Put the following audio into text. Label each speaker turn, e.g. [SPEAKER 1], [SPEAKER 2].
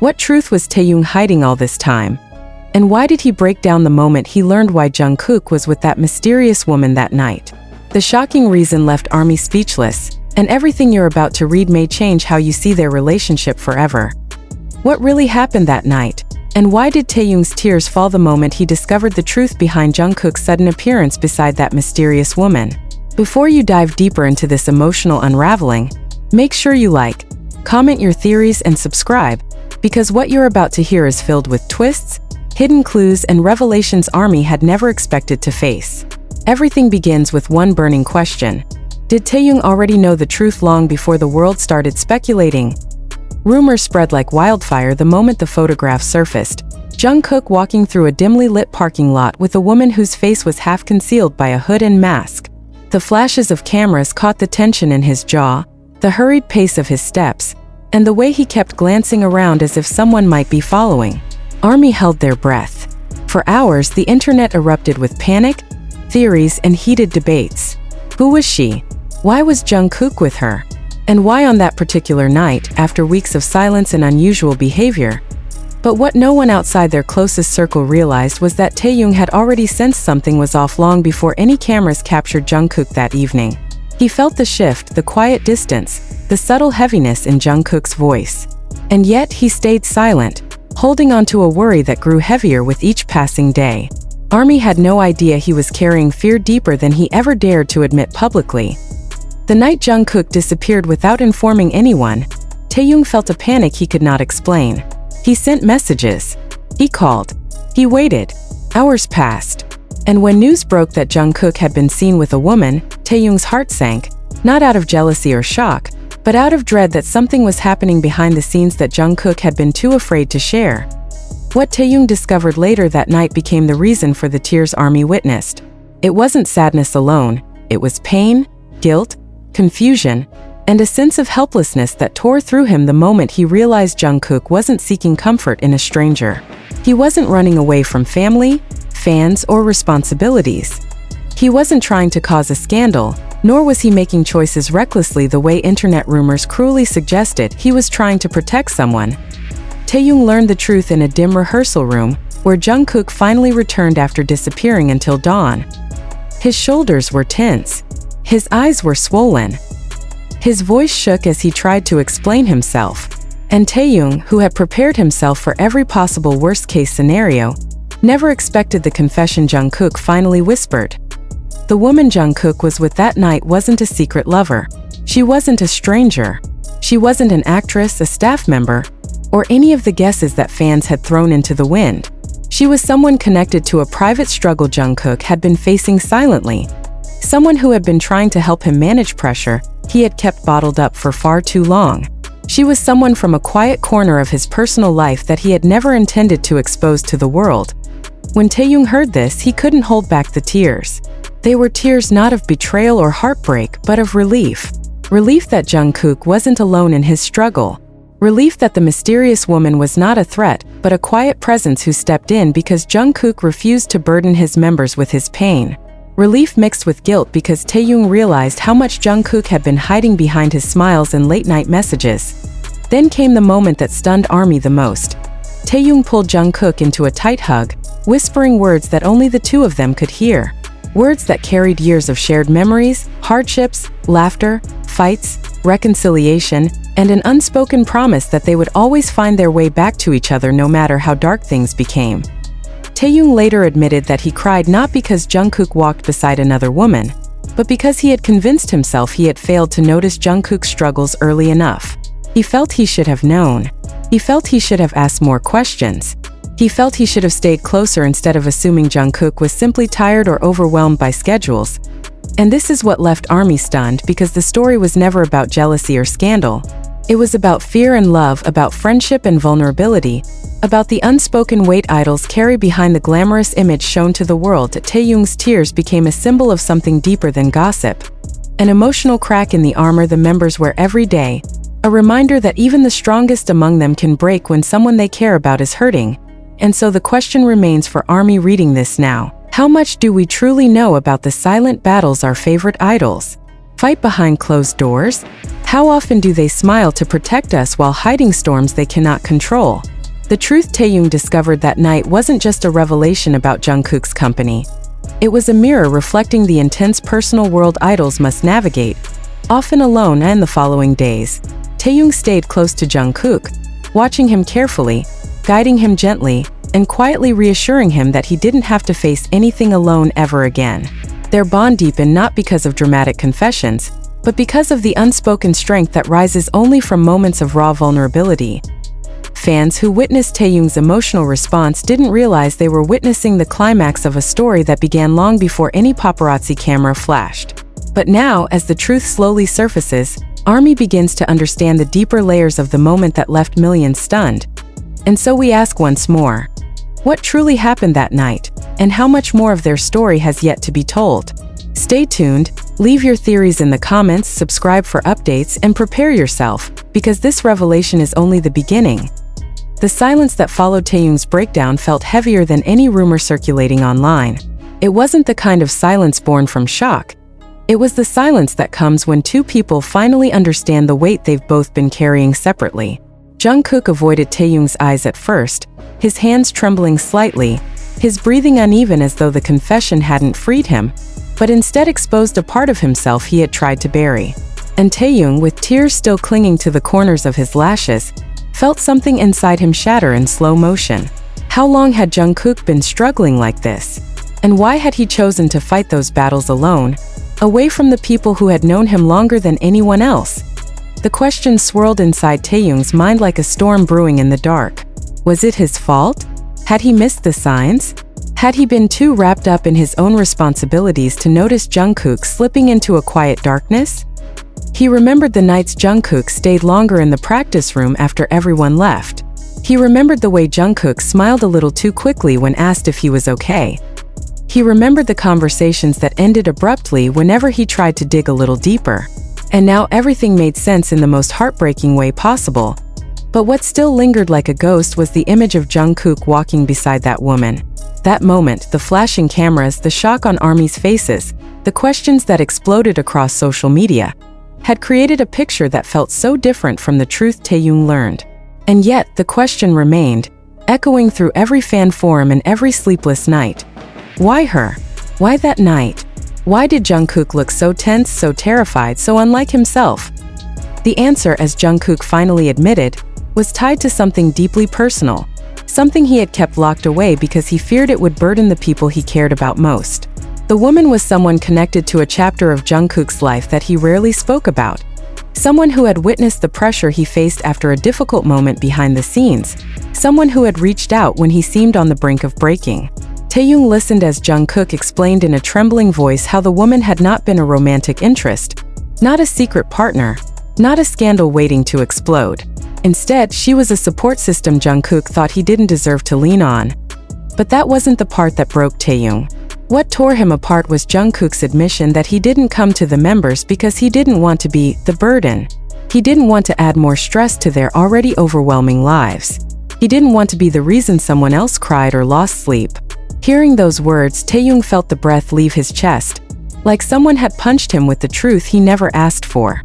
[SPEAKER 1] What truth was Taehyung hiding all this time? And why did he break down the moment he learned why Jungkook was with that mysterious woman that night? The shocking reason left ARMY speechless, and everything you're about to read may change how you see their relationship forever. What really happened that night? And why did Taehyung's tears fall the moment he discovered the truth behind Jungkook's sudden appearance beside that mysterious woman? Before you dive deeper into this emotional unraveling, make sure you like, comment your theories and subscribe, because what you're about to hear is filled with twists, hidden clues and revelations ARMY had never expected to face. Everything begins with one burning question. Did Taehyung already know the truth long before the world started speculating? Rumors spread like wildfire the moment the photograph surfaced. Jungkook walking through a dimly lit parking lot with a woman whose face was half concealed by a hood and mask. The flashes of cameras caught the tension in his jaw, the hurried pace of his steps, and the way he kept glancing around as if someone might be following. ARMY held their breath. For hours, the internet erupted with panic, theories, and heated debates. Who was she? Why was Jungkook with her? And why on that particular night, after weeks of silence and unusual behavior? But what no one outside their closest circle realized was that Taehyung had already sensed something was off long before any cameras captured Jungkook that evening. He felt the shift, the quiet distance, the subtle heaviness in Jungkook's voice. And yet he stayed silent, holding on to a worry that grew heavier with each passing day. ARMY had no idea he was carrying fear deeper than he ever dared to admit publicly. The night Jungkook disappeared without informing anyone, Taehyung felt a panic he could not explain. He sent messages. He called. He waited. Hours passed. And when news broke that Jungkook had been seen with a woman, Taehyung's heart sank, not out of jealousy or shock, but out of dread that something was happening behind the scenes that Jungkook had been too afraid to share. What Taehyung discovered later that night became the reason for the tears ARMY witnessed. It wasn't sadness alone, it was pain, guilt, confusion, and a sense of helplessness that tore through him the moment he realized Jungkook wasn't seeking comfort in a stranger. He wasn't running away from family, fans, or responsibilities. He wasn't trying to cause a scandal, nor was he making choices recklessly the way internet rumors cruelly suggested. He was trying to protect someone. Taehyung learned the truth in a dim rehearsal room, where Jungkook finally returned after disappearing until dawn. His shoulders were tense. His eyes were swollen. His voice shook as he tried to explain himself. And Taehyung, who had prepared himself for every possible worst-case scenario, never expected the confession Jungkook finally whispered. The woman Jungkook was with that night wasn't a secret lover. She wasn't a stranger. She wasn't an actress, a staff member, or any of the guesses that fans had thrown into the wind. She was someone connected to a private struggle Jungkook had been facing silently. Someone who had been trying to help him manage pressure he had kept bottled up for far too long. She was someone from a quiet corner of his personal life that he had never intended to expose to the world. When Taehyung heard this, he couldn't hold back the tears. They were tears not of betrayal or heartbreak, but of relief. Relief that Jungkook wasn't alone in his struggle. Relief that the mysterious woman was not a threat, but a quiet presence who stepped in because Jungkook refused to burden his members with his pain. Relief mixed with guilt because Taehyung realized how much Jungkook had been hiding behind his smiles and late-night messages. Then came the moment that stunned ARMY the most. Taehyung pulled Jungkook into a tight hug, whispering words that only the two of them could hear. Words that carried years of shared memories, hardships, laughter, fights, reconciliation, and an unspoken promise that they would always find their way back to each other no matter how dark things became. Taehyung later admitted that he cried not because Jungkook walked beside another woman, but because he had convinced himself he had failed to notice Jungkook's struggles early enough. He felt he should have known. He felt he should have asked more questions. He felt he should have stayed closer instead of assuming Jungkook was simply tired or overwhelmed by schedules. And this is what left ARMY stunned, because the story was never about jealousy or scandal. It was about fear and love, about friendship and vulnerability, about the unspoken weight idols carry behind the glamorous image shown to the world. Taehyung's tears became a symbol of something deeper than gossip. An emotional crack in the armor the members wear every day, a reminder that even the strongest among them can break when someone they care about is hurting. And so the question remains for ARMY reading this now. How much do we truly know about the silent battles our favorite idols Fight behind closed doors? How often do they smile to protect us while hiding storms they cannot control? The truth Taehyung discovered that night wasn't just a revelation about Jungkook's company. It was a mirror reflecting the intense personal world idols must navigate, often alone. And the following days, Taehyung stayed close to Jungkook, watching him carefully, guiding him gently, and quietly reassuring him that he didn't have to face anything alone ever again. Their bond deepened not because of dramatic confessions, but because of the unspoken strength that rises only from moments of raw vulnerability. Fans who witnessed Taehyung's emotional response didn't realize they were witnessing the climax of a story that began long before any paparazzi camera flashed. But now, as the truth slowly surfaces, ARMY begins to understand the deeper layers of the moment that left millions stunned. And so we ask once more, what truly happened that night, and how much more of their story has yet to be told? Stay tuned, leave your theories in the comments, subscribe for updates, and prepare yourself, because this revelation is only the beginning. The silence that followed Taehyung's breakdown felt heavier than any rumor circulating online. It wasn't the kind of silence born from shock. It was the silence that comes when two people finally understand the weight they've both been carrying separately. Jungkook avoided Taehyung's eyes at first, his hands trembling slightly, his breathing uneven as though the confession hadn't freed him, but instead exposed a part of himself he had tried to bury. And Taehyung, with tears still clinging to the corners of his lashes, felt something inside him shatter in slow motion. How long had Jungkook been struggling like this? And why had he chosen to fight those battles alone, away from the people who had known him longer than anyone else? The question swirled inside Taehyung's mind like a storm brewing in the dark. Was it his fault? Had he missed the signs? Had he been too wrapped up in his own responsibilities to notice Jungkook slipping into a quiet darkness? He remembered the nights Jungkook stayed longer in the practice room after everyone left. He remembered the way Jungkook smiled a little too quickly when asked if he was okay. He remembered the conversations that ended abruptly whenever he tried to dig a little deeper. And now everything made sense in the most heartbreaking way possible. But what still lingered like a ghost was the image of Jungkook walking beside that woman. That moment, the flashing cameras, the shock on ARMY's faces, the questions that exploded across social media, had created a picture that felt so different from the truth Taehyung learned. And yet, the question remained, echoing through every fan forum and every sleepless night. Why her? Why that night? Why did Jungkook look so tense, so terrified, so unlike himself? The answer, as Jungkook finally admitted, was tied to something deeply personal, something he had kept locked away because he feared it would burden the people he cared about most. The woman was someone connected to a chapter of Jungkook's life that he rarely spoke about. Someone who had witnessed the pressure he faced after a difficult moment behind the scenes. Someone who had reached out when he seemed on the brink of breaking. Taehyung listened as Jungkook explained in a trembling voice how the woman had not been a romantic interest, not a secret partner, not a scandal waiting to explode. Instead, she was a support system Jungkook thought he didn't deserve to lean on. But that wasn't the part that broke Taehyung. What tore him apart was Jungkook's admission that he didn't come to the members because he didn't want to be the burden. He didn't want to add more stress to their already overwhelming lives. He didn't want to be the reason someone else cried or lost sleep. Hearing those words, Taehyung felt the breath leave his chest, like someone had punched him with the truth he never asked for.